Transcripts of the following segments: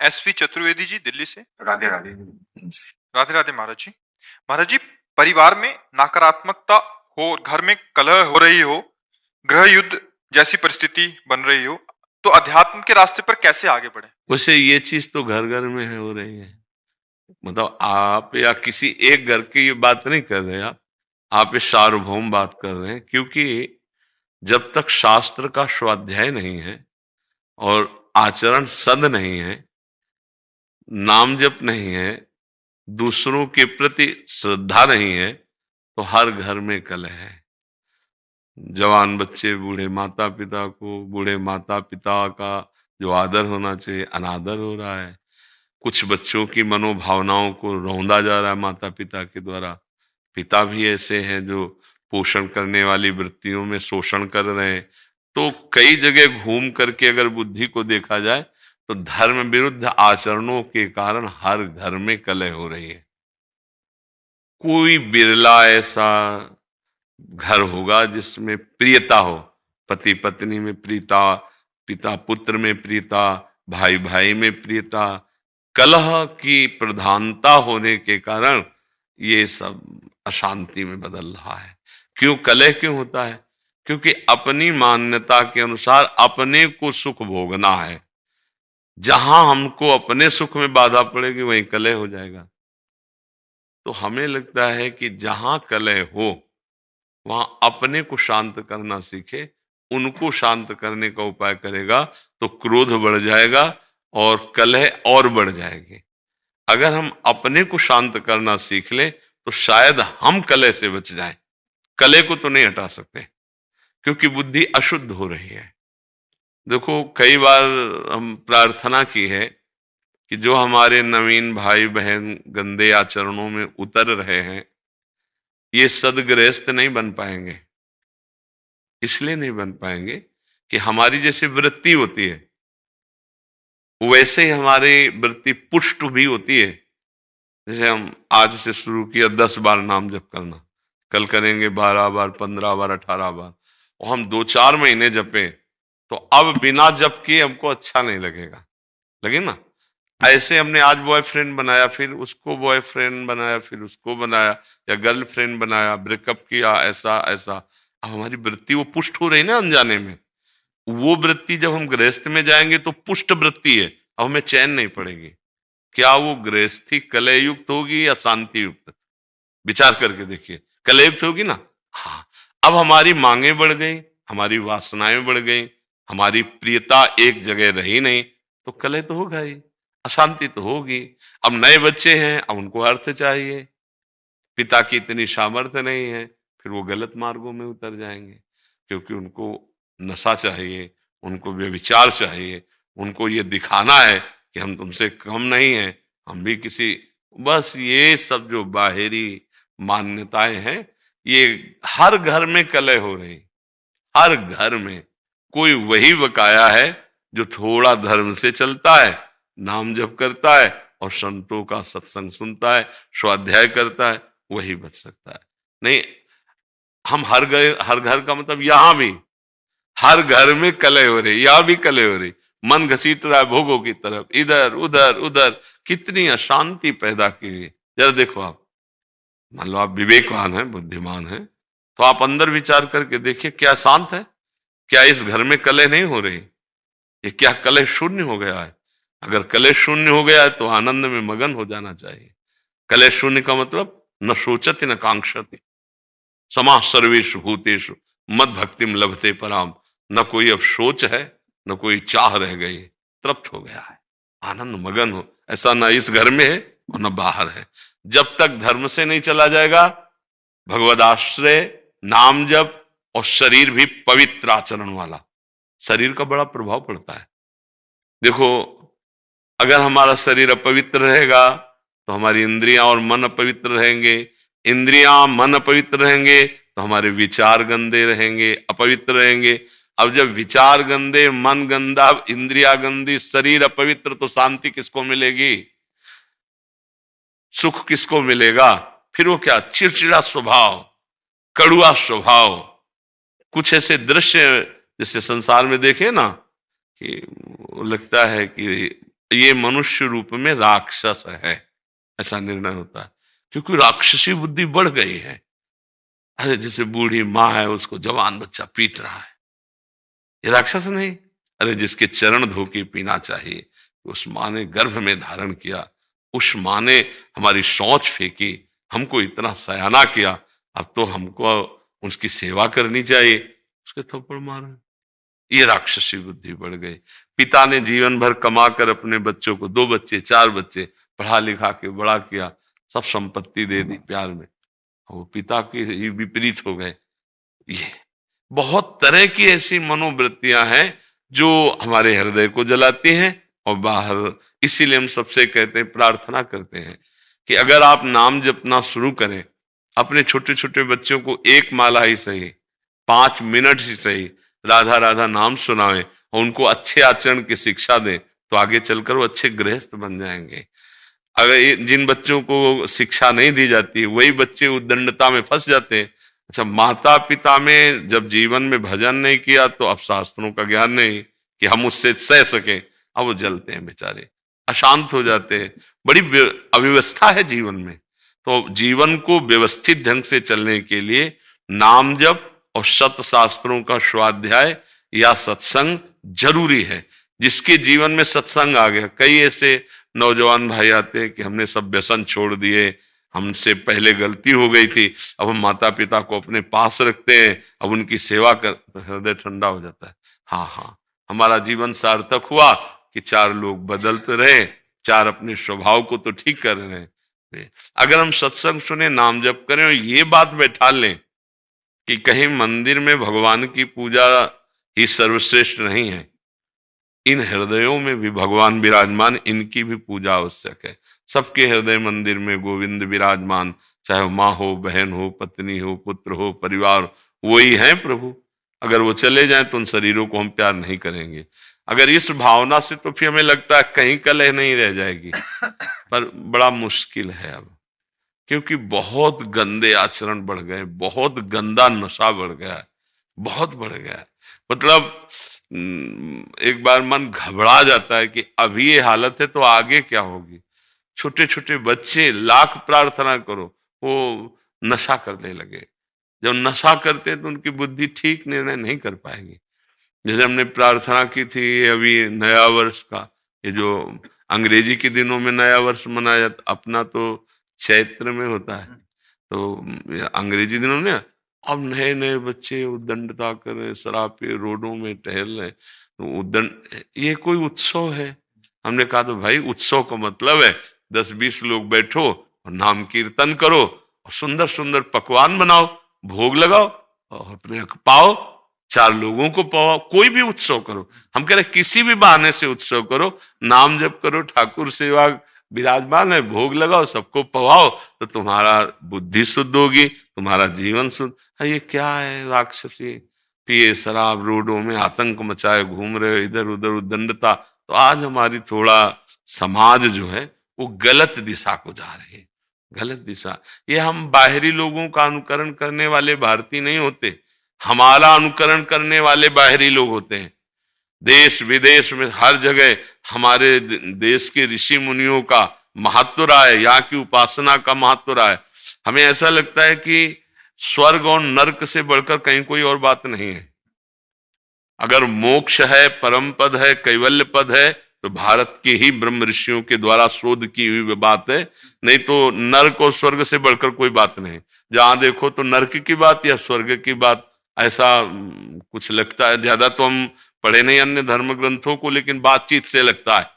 SP Chaturvedi ji, Delhi से। राधे राधे। राधे राधे महाराज जी। महाराज जी, परिवार में नकारात्मकता हो और घर में कलह हो रही हो, गृह युद्ध जैसी परिस्थिति बन रही हो, तो अध्यात्म के रास्ते पर कैसे आगे बढ़े? वैसे ये चीज तो घर घर में हो रही है। मतलब आप या किसी एक घर की ये बात नहीं कर रहे, आप ये सार्वभौम बात कर रहे हैं। क्योंकि जब तक शास्त्र का स्वाध्याय नहीं है और आचरण सद नहीं है, नाम जप नहीं है, दूसरों के प्रति श्रद्धा नहीं है, तो हर घर में कलह है। जवान बच्चे बूढ़े माता पिता को, बूढ़े माता पिता का जो आदर होना चाहिए अनादर हो रहा है। कुछ बच्चों की मनोभावनाओं को रौंदा जा रहा है माता पिता के द्वारा। पिता भी ऐसे हैं जो पोषण करने वाली वृत्तियों में शोषण कर रहे हैं। तो कई जगह घूम करके अगर बुद्धि को देखा जाए तो धर्म विरुद्ध आचरणों के कारण हर घर में कलह हो रही है। कोई बिरला ऐसा घर होगा जिसमें प्रियता हो, पति पत्नी में प्रियता, पिता पुत्र में प्रियता, भाई भाई में प्रियता। कलह की प्रधानता होने के कारण ये सब अशांति में बदल रहा है। क्यों कलह क्यों होता है? क्योंकि अपनी मान्यता के अनुसार अपने को सुख भोगना है। जहां हमको अपने सुख में बाधा पड़ेगी वहीं कलह हो जाएगा। तो हमें लगता है कि जहां कलह हो वहां अपने को शांत करना सीखे। उनको शांत करने का उपाय करेगा तो क्रोध बढ़ जाएगा और कलह और बढ़ जाएगी। अगर हम अपने को शांत करना सीख ले तो शायद हम कलह से बच जाएं। कलह को तो नहीं हटा सकते क्योंकि बुद्धि अशुद्ध हो रही है। देखो कई बार हम प्रार्थना की है कि जो हमारे नवीन भाई बहन गंदे आचरणों में उतर रहे हैं, ये सदगृहस्थ नहीं बन पाएंगे। इसलिए नहीं बन पाएंगे कि हमारी जैसी वृत्ति होती है वैसे ही हमारी वृत्ति पुष्ट भी होती है। जैसे हम आज से शुरू किया 10 बार नाम जप करना, कल करेंगे 12 बार, 15 बार, 18 बार, और हम 2-4 महीने जपे तो अब बिना जप किए हमको अच्छा नहीं लगेगा। लगे ना? ऐसे हमने आज बॉयफ्रेंड बनाया, फिर उसको बॉयफ्रेंड बनाया, फिर उसको बनाया, या गर्लफ्रेंड बनाया, ब्रेकअप किया, ऐसा ऐसा। अब हमारी वृत्ति वो पुष्ट हो रही ना अनजाने में। वो वृत्ति जब हम गृहस्थ में जाएंगे तो पुष्ट वृत्ति है, अब हमें चैन नहीं पड़ेगी। क्या वो गृहस्थी कलह युक्त होगी या शांति युक्त? विचार करके देखिए। कलह युक्त होगी ना? हाँ। अब हमारी मांगे बढ़ गई, हमारी वासनाएं बढ़ गई, हमारी प्रियता एक जगह रही नहीं, तो कलह तो होगा ही, अशांति तो होगी। अब नए बच्चे हैं, अब उनको अर्थ चाहिए, पिता की इतनी सामर्थ्य नहीं है, फिर वो गलत मार्गों में उतर जाएंगे क्योंकि उनको नशा चाहिए, उनको व्यभिचार चाहिए, उनको ये दिखाना है कि हम तुमसे कम नहीं हैं, हम भी किसी। बस ये सब जो बाहरी मान्यताएं हैं, ये हर घर में कलह हो रही। हर घर में कोई वही बकाया है जो थोड़ा धर्म से चलता है, नाम जप करता है और संतों का सत्संग सुनता है, स्वाध्याय करता है, वही बच सकता है। नहीं, हम हर घर का मतलब यहां भी हर घर में कलह हो रही, यहां भी कलह हो रही। मन घसीट रहा है भोगों की तरफ, इधर उधर उधर। कितनी अशांति पैदा की हुई। जरा देखो आप, मान लो आप विवेकवान हैं, बुद्धिमान हैं, तो आप अंदर विचार करके देखिए क्या शांत है? क्या इस घर में कलह नहीं हो रही? ये क्या कलह शून्य हो गया है? अगर कलह शून्य हो गया है तो आनंद में मगन हो जाना चाहिए। कलह शून्य का मतलब न सोचति न कांक्षति, समा सर्वेषु भूतेषु मद भक्तिम लभते पराम। न कोई अब सोच है, न कोई चाह रह गई, तृप्त हो गया है, आनंद मगन हो। ऐसा न इस घर में है और न बाहर है। जब तक धर्म से नहीं चला जाएगा, भगवदाश्रय, नाम जप और शरीर भी पवित्र आचरण वाला, शरीर का बड़ा प्रभाव पड़ता है। देखो अगर हमारा शरीर अपवित्र रहेगा तो हमारी इंद्रियां और मन अपवित्र रहेंगे, इंद्रियां मन अपवित्र रहेंगे तो हमारे विचार गंदे रहेंगे, अपवित्र रहेंगे। अब जब विचार गंदे, मन गंदा, इंद्रिया गंदी, शरीर अपवित्र, तो शांति किसको मिलेगी? सुख किसको मिलेगा? फिर वो क्या, चिड़चिड़ा स्वभाव, कड़ुआ स्वभाव। कुछ ऐसे दृश्य जैसे संसार में देखे ना कि लगता है कि ये मनुष्य रूप में राक्षस है, ऐसा निर्णय होता है, क्योंकि राक्षसी बुद्धि बढ़ गई है। अरे जैसे बूढ़ी माँ है, उसको जवान बच्चा पीट रहा है, ये राक्षस नहीं। अरे जिसके चरण धो के पीना चाहिए, उस माँ ने गर्भ में धारण किया, उस माँ ने हमारी शौच फेंकी, हमको इतना सयाना किया, अब तो हमको उसकी सेवा करनी चाहिए, उसके थप्पड़ मारे। ये राक्षसी बुद्धि बढ़ गई। पिता ने जीवन भर कमा कर अपने बच्चों को, 2 बच्चे 4 बच्चे पढ़ा लिखा के बड़ा किया, सब संपत्ति दे दी प्यार में, वो पिता के ही विपरीत हो गए। ये बहुत तरह की ऐसी मनोवृत्तियां हैं जो हमारे हृदय को जलाती हैं और बाहर। इसीलिए हम सबसे कहते हैं, प्रार्थना करते हैं कि अगर आप नाम जपना शुरू करें, अपने छोटे छोटे बच्चों को 1 माला ही सही, 5 मिनट ही सही राधा राधा नाम सुनाएं और उनको अच्छे आचरण की शिक्षा दें, तो आगे चलकर वो अच्छे गृहस्थ बन जाएंगे। अगर जिन बच्चों को शिक्षा नहीं दी जाती, वही बच्चे उद्दंडता में फंस जाते हैं। अच्छा, माता पिता में जब जीवन में भजन नहीं किया, तो अब शास्त्रों का ज्ञान नहीं कि हम उससे सह सके, अब वो जलते हैं बेचारे, अशांत हो जाते हैं। बड़ी अव्यवस्था है जीवन में। तो जीवन को व्यवस्थित ढंग से चलने के लिए नाम जप और सत शास्त्रों का स्वाध्याय या सत्संग जरूरी है। जिसके जीवन में सत्संग आ गया, कई ऐसे नौजवान भाई आते हैं कि हमने सब व्यसन छोड़ दिए, हमसे पहले गलती हो गई थी, अब हम माता पिता को अपने पास रखते हैं, अब उनकी सेवा कर, तो हृदय ठंडा हो जाता है। हाँ हाँ, हमारा जीवन सार्थक हुआ कि 4 लोग बदलते रहे, 4 अपने स्वभाव को तो ठीक कर रहे हैं। अगर हम सत्संग सुने, नाम जप करें और ये बात बैठा लें कि कहीं मंदिर में भगवान की पूजा ही सर्वश्रेष्ठ नहीं है, इन हृदयों में भी भगवान विराजमान, इनकी भी पूजा आवश्यक है। सबके हृदय मंदिर में गोविंद विराजमान, चाहे माँ हो, बहन हो, पत्नी हो, पुत्र हो, परिवार, वही है प्रभु। अगर वो चले जाएं तो उन शरीरों को हम प्यार नहीं करेंगे। अगर इस भावना से, तो फिर हमें लगता है कहीं कलह नहीं रह जाएगी, पर बड़ा मुश्किल है अब, क्योंकि बहुत गंदे आचरण बढ़ गए, बहुत गंदा नशा बढ़ गया है, बहुत बढ़ गया है। मतलब एक बार मन घबरा जाता है कि अभी ये हालत है तो आगे क्या होगी। छोटे छोटे बच्चे, लाख प्रार्थना करो, वो नशा करने लगे। जब नशा करते हैं तो उनकी बुद्धि ठीक निर्णय नहीं कर पाएगी। जैसे हमने प्रार्थना की थी अभी नया वर्ष का, ये जो अंग्रेजी के दिनों में नया वर्ष मनाया जाता, अपना तो चैत्र में होता है, तो अंग्रेजी दिनों में अब नए नए बच्चे उद्दंडता कर रहे, शराब पे रोडों में टहल रहे, तो उद्दंड, ये कोई उत्सव है? हमने कहा तो भाई उत्सव का मतलब है 10-20 लोग बैठो और नाम कीर्तन करो और सुंदर सुंदर पकवान बनाओ, भोग लगाओ और अपने पाओ, 4 लोगों को पाओ, कोई भी उत्सव करो। हम कह रहे किसी भी बहाने से उत्सव करो, नाम जप करो, ठाकुर सेवा विराजमान है, भोग लगाओ, सबको पवाओ, तो तुम्हारा बुद्धि शुद्ध होगी, तुम्हारा जीवन शुद्ध। ये क्या है? राक्षसी पिए शराब, रोडों में आतंक मचाए घूम रहे, इधर उधर उद्दंडता। तो आज हमारी थोड़ा समाज जो है वो गलत दिशा को जा रही है, गलत दिशा। ये हम बाहरी लोगों का अनुकरण करने वाले भारतीय नहीं होते, हमारा अनुकरण करने वाले बाहरी लोग होते हैं। देश विदेश में हर जगह हमारे देश के ऋषि मुनियों का महत्व रहा है, यहाँ की उपासना का महत्व रहा है। हमें ऐसा लगता है कि स्वर्ग और नरक से बढ़कर कहीं कोई और बात नहीं है। अगर मोक्ष है, परम पद है, कैवल्य पद है, तो भारत के ही ब्रह्म ऋषियों के द्वारा शोध की हुई बात है। नहीं तो नरक और स्वर्ग से बढ़कर कोई बात नहीं। जहां देखो तो नरक की बात या स्वर्ग की बात, ऐसा कुछ लगता है। ज्यादा तो हम पढ़े नहीं अन्य धर्म ग्रंथों को, लेकिन बातचीत से लगता है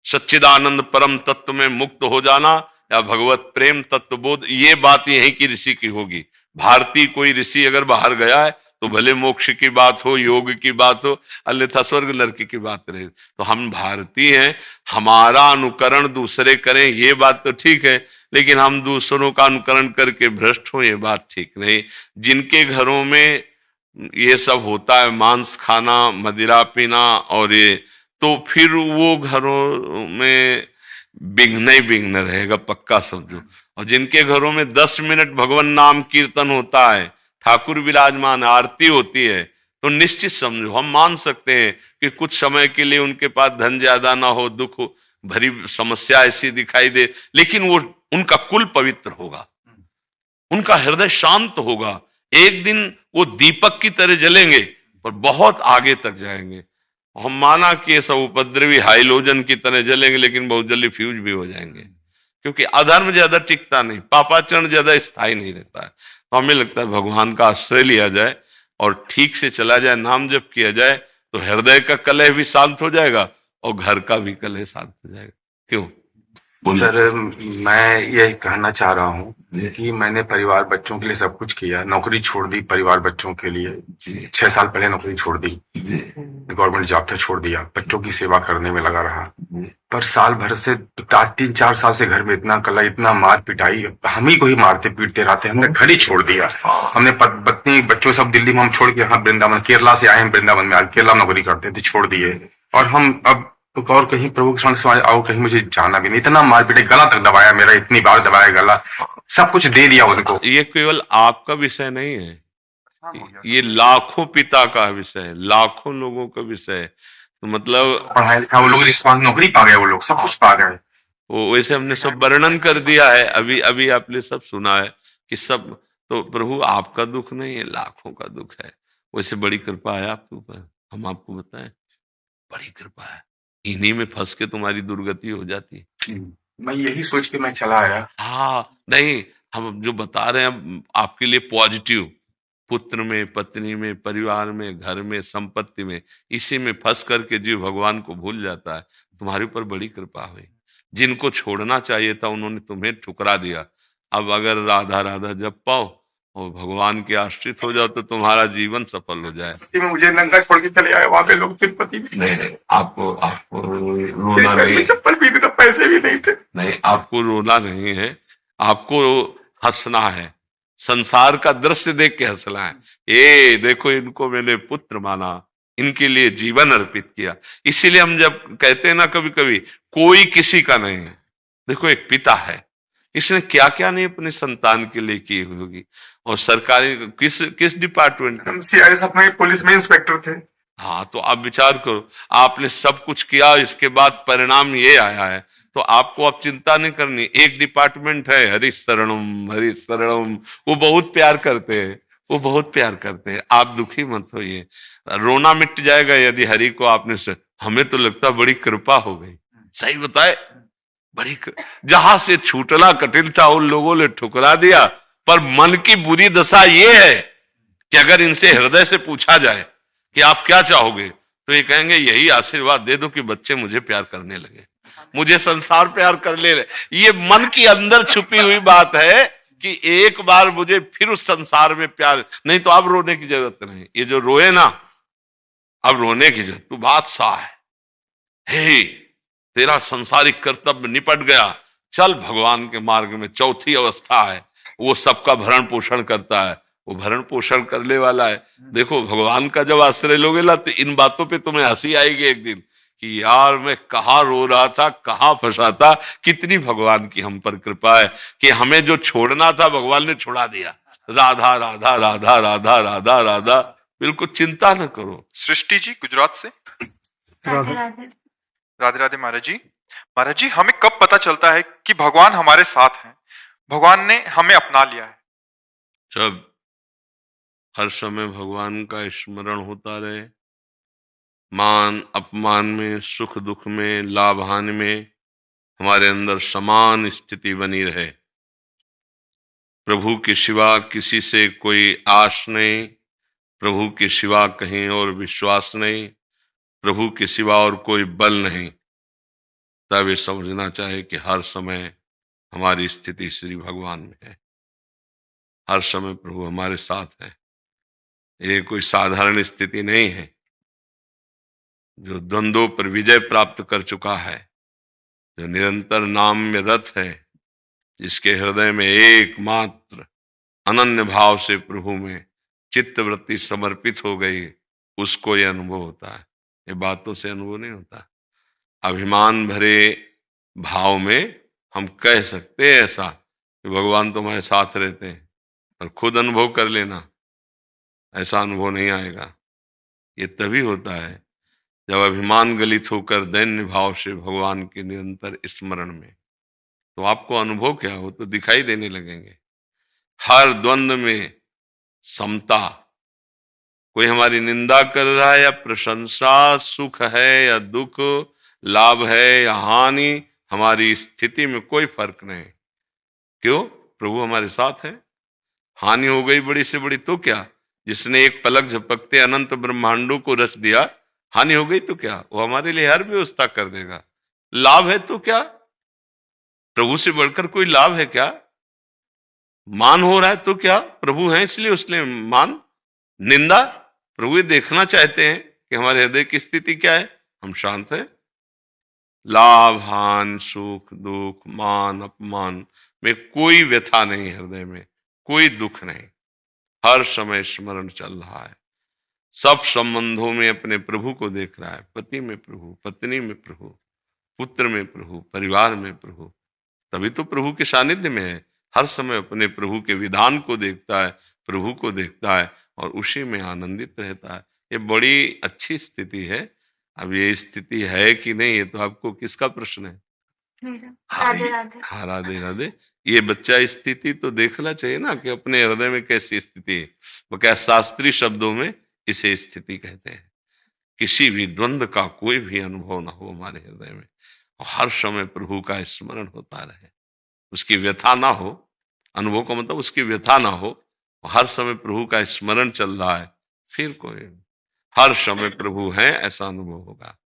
सच्चिदानंद परम तत्व में मुक्त हो जाना या भगवत प्रेम तत्व बोध, ये बात यहीं की ऋषि की होगी। भारतीय कोई ऋषि अगर बाहर गया है तो भले मोक्ष की बात हो, योग की बात हो, अन्यथा स्वर्ग नरक की बात रहे। तो हम भारतीय हैं, हमारा अनुकरण दूसरे करें ये बात तो ठीक है, लेकिन हम दूसरों का अनुकरण करके भ्रष्ट हो ये बात ठीक नहीं। जिनके घरों में ये सब होता है, मांस खाना, मदिरा पीना और ये, तो फिर वो घरों में विघ्न ही विघ्न रहेगा, पक्का समझो। और जिनके घरों में 10 मिनट भगवान नाम कीर्तन होता है, ठाकुर विराजमान, आरती होती है, तो निश्चित समझो हम मान सकते हैं कि कुछ समय के लिए उनके पास धन ज्यादा ना हो, दुख हो, भरी समस्या ऐसी दिखाई दे, लेकिन वो उनका कुल पवित्र होगा, उनका हृदय शांत होगा। एक दिन वो दीपक की तरह जलेंगे पर बहुत आगे तक जाएंगे। हम माना कि ये सब उपद्रवी हाइलोजन की तरह जलेंगे, लेकिन बहुत जल्दी फ्यूज भी हो जाएंगे, क्योंकि अधर्म ज्यादा टिकता नहीं, पापाचरण ज्यादा स्थायी नहीं रहता है। तो हमें लगता है भगवान का आश्रय लिया जाए और ठीक से चला जाए, नाम जप किया जाए, तो हृदय का कलह भी शांत हो जाएगा और घर का भी कलह शांत हो जाएगा। क्यों? सर, मैं ये कहना चाह रहा हूँ कि मैंने परिवार बच्चों के लिए सब कुछ किया, नौकरी छोड़ दी परिवार बच्चों के लिए। 6 साल पहले नौकरी छोड़ दी, गवर्नमेंट जॉब था, छोड़ दिया, बच्चों की सेवा करने में लगा रहा। पर साल भर से 3-4 साल से घर में इतना कला, इतना मार पिटाई, हम ही को ही मारते पीटते रहते, हमने घर ही छोड़ दिया। हमने पत्नी बच्चों सब दिल्ली में हम छोड़ के, यहाँ वृंदावन, केरला से आए हैं, वृंदावन में आज केरला नौकरी करते थे, छोड़ दिए। और हम अब और कहीं प्रभु के सामने आओ, कहीं मुझे जाना भी नहीं, इतना मार पीटे, गला तक दबाया मेरा, इतनी बार दबाया गला, सब कुछ दे दिया उनको। ये केवल आपका विषय नहीं है, ये लाखों पिता का विषय है, लाखों लोगों का विषय है। तो मतलब पढ़ाया लिखा वो लोग, रिस्पॉन्स नौकरी पा गए, वो लोग सब कुछ पा गए। वो वैसे हमने सब वर्णन कर दिया है, अभी अभी आपने सब सुना है कि सब, तो प्रभु आपका दुख नहीं है, लाखों का दुख है। वैसे बड़ी कृपा है आपके ऊपर, हम आपको बताएं, बड़ी कृपा है। इन्हीं में फंस के तुम्हारी दुर्गति हो जाती है। मैं यही सोच के मैं चला आया। हाँ, नहीं, हम जो बता रहे हैं आपके लिए पॉजिटिव, पुत्र में, पत्नी में, परिवार में, घर में, संपत्ति में, इसी में फंस करके जीव भगवान को भूल जाता है। तुम्हारे ऊपर बड़ी कृपा हुई, जिनको छोड़ना चाहिए था उन्होंने तुम्हें ठुकरा दिया। अब अगर राधा राधा जप पाओ और भगवान के आश्रित हो जाओ तो तुम्हारा जीवन सफल हो जाए। मुझे नंगा छोड़ के चले आए वहां पे लोग, तिरुपति में। नहीं, आपको आपको रोना नहीं, चप्पल भी नहीं था, पैसे भी नहीं थे। नहीं, आपको रोना नहीं है, आपको हंसना है, संसार का दृश्य देख के हंसना है। ये देखो, इनको मैंने पुत्र माना, इनके लिए जीवन अर्पित किया। इसीलिए हम जब कहते हैं ना, कभी कभी कोई किसी का नहीं है, देखो एक पिता है, इसने क्या क्या नहीं अपने संतान के लिए की होगी। और सरकारी किस किस डिपार्टमेंट में, सीआईएसएफ में, पुलिस में इंस्पेक्टर थे। हाँ, तो आप विचार करो, आपने सब कुछ किया, इसके बाद परिणाम ये आया है, तो आपको अब चिंता नहीं करनी। एक डिपार्टमेंट है हरि शरणम, हरि शरणम, वो बहुत प्यार करते हैं, वो बहुत प्यार करते हैं। आप दुखी मत होइए, रोना मिट जाएगा यदि हरि को आपने से। हमें तो लगता बड़ी कृपा हो गई, सही बताए, बड़ी जहां से छूटना कठिन था उन लोगों ने ठुकरा दिया। पर मन की बुरी दशा ये है कि अगर इनसे हृदय से पूछा जाए कि आप क्या चाहोगे, तो ये कहेंगे यही आशीर्वाद दे दो कि बच्चे मुझे प्यार करने लगे, मुझे संसार प्यार कर ले। ये मन की अंदर छुपी हुई बात है कि एक बार मुझे फिर उस संसार में प्यार, नहीं तो अब रोने की जरूरत नहीं। ये जो रोए ना, अब रोने की जरूरत, तू बादशाह है, हे तेरा संसारिक कर्तव्य निपट गया, चल भगवान के मार्ग में। चौथी अवस्था है, वो सबका भरण पोषण करता है, वो भरण पोषण करने वाला है। देखो, भगवान का जब आश्रय लोगे ना, तो इन बातों पे तुम्हें हंसी आएगी एक दिन कि यार मैं कहाँ रो रहा था, कहाँ फंसा था। कितनी भगवान की हम पर कृपा है कि हमें जो छोड़ना था भगवान ने छुड़ा दिया। राधा राधा राधा राधा राधा राधा, बिल्कुल चिंता न करो। सृष्टि जी गुजरात से। राधे राधे। राधे राधे महाराज जी। महाराज जी, हमें कब पता चलता है कि भगवान हमारे साथ हैं, भगवान ने हमें अपना लिया है? जब हर समय भगवान का स्मरण होता रहे, मान अपमान में, सुख दुख में, लाभ हानि में हमारे अंदर समान स्थिति बनी रहे। प्रभु के सिवा किसी से कोई आस नहीं, प्रभु के सिवा कहीं और विश्वास नहीं, प्रभु के सिवा और कोई बल नहीं, तब ये समझना चाहिए कि हर समय हमारी स्थिति श्री भगवान में है, हर समय प्रभु हमारे साथ है। ये कोई साधारण स्थिति नहीं है। जो द्वंद्वों पर विजय प्राप्त कर चुका है, जो निरंतर नाम में रत है, जिसके हृदय में एकमात्र अनन्य भाव से प्रभु में चित्त वृत्ति समर्पित हो गई, उसको यह अनुभव होता है। ये बातों से अनुभव नहीं होता। अभिमान भरे भाव में हम कह सकते हैं ऐसा कि भगवान तुम्हारे साथ रहते हैं, और खुद अनुभव कर लेना, ऐसा अनुभव नहीं आएगा। ये तभी होता है जब अभिमान गलित होकर दैन्य भाव से भगवान के निरंतर स्मरण में, तो आपको अनुभव क्या हो, तो दिखाई देने लगेंगे। हर द्वंद्व में समता, कोई हमारी निंदा कर रहा है या प्रशंसा, सुख है या दुख, लाभ है या हानि, हमारी स्थिति में कोई फर्क नहीं। क्यों? प्रभु हमारे साथ है। हानि हो गई बड़ी से बड़ी तो क्या, जिसने एक पलक झपकते अनंत ब्रह्मांडों को रच दिया, हानि हो गई तो क्या, वो हमारे लिए हर व्यवस्था कर देगा। लाभ है तो क्या, प्रभु से बढ़कर कोई लाभ है क्या? मान हो रहा है तो क्या, प्रभु है इसलिए उसने मान। निंदा, प्रभु ये देखना चाहते हैं कि हमारे हृदय की स्थिति क्या है, हम शांत है। लाभ हान, सुख दुख, मान अपमान में कोई व्यथा नहीं, हृदय में कोई दुख नहीं, हर समय स्मरण चल रहा है। सब संबंधों में अपने प्रभु को देख रहा है, पति में प्रभु, पत्नी में प्रभु, पुत्र में प्रभु, परिवार में प्रभु। तभी तो प्रभु के सानिध्य में है। हर समय अपने प्रभु के विधान को देखता है, प्रभु को देखता है और उसी में आनंदित रहता है। ये बड़ी अच्छी स्थिति है। अब ये स्थिति है कि नहीं, ये तो आपको किसका प्रश्न है? राधे राधे। हाँ, राधे राधे। ये बच्चा स्थिति तो देखना चाहिए ना कि अपने हृदय में कैसी स्थिति है। वो क्या, शास्त्रीय शब्दों में इसे स्थिति कहते हैं। किसी भी द्वंद्व का कोई भी अनुभव ना हो हमारे हृदय में, और हर समय प्रभु का स्मरण होता रहे, उसकी व्यथा ना हो। अनुभव का मतलब उसकी व्यथा ना हो, और हर समय प्रभु का स्मरण चल रहा है, फिर कोई हर समय प्रभु है ऐसा अनुभव होगा।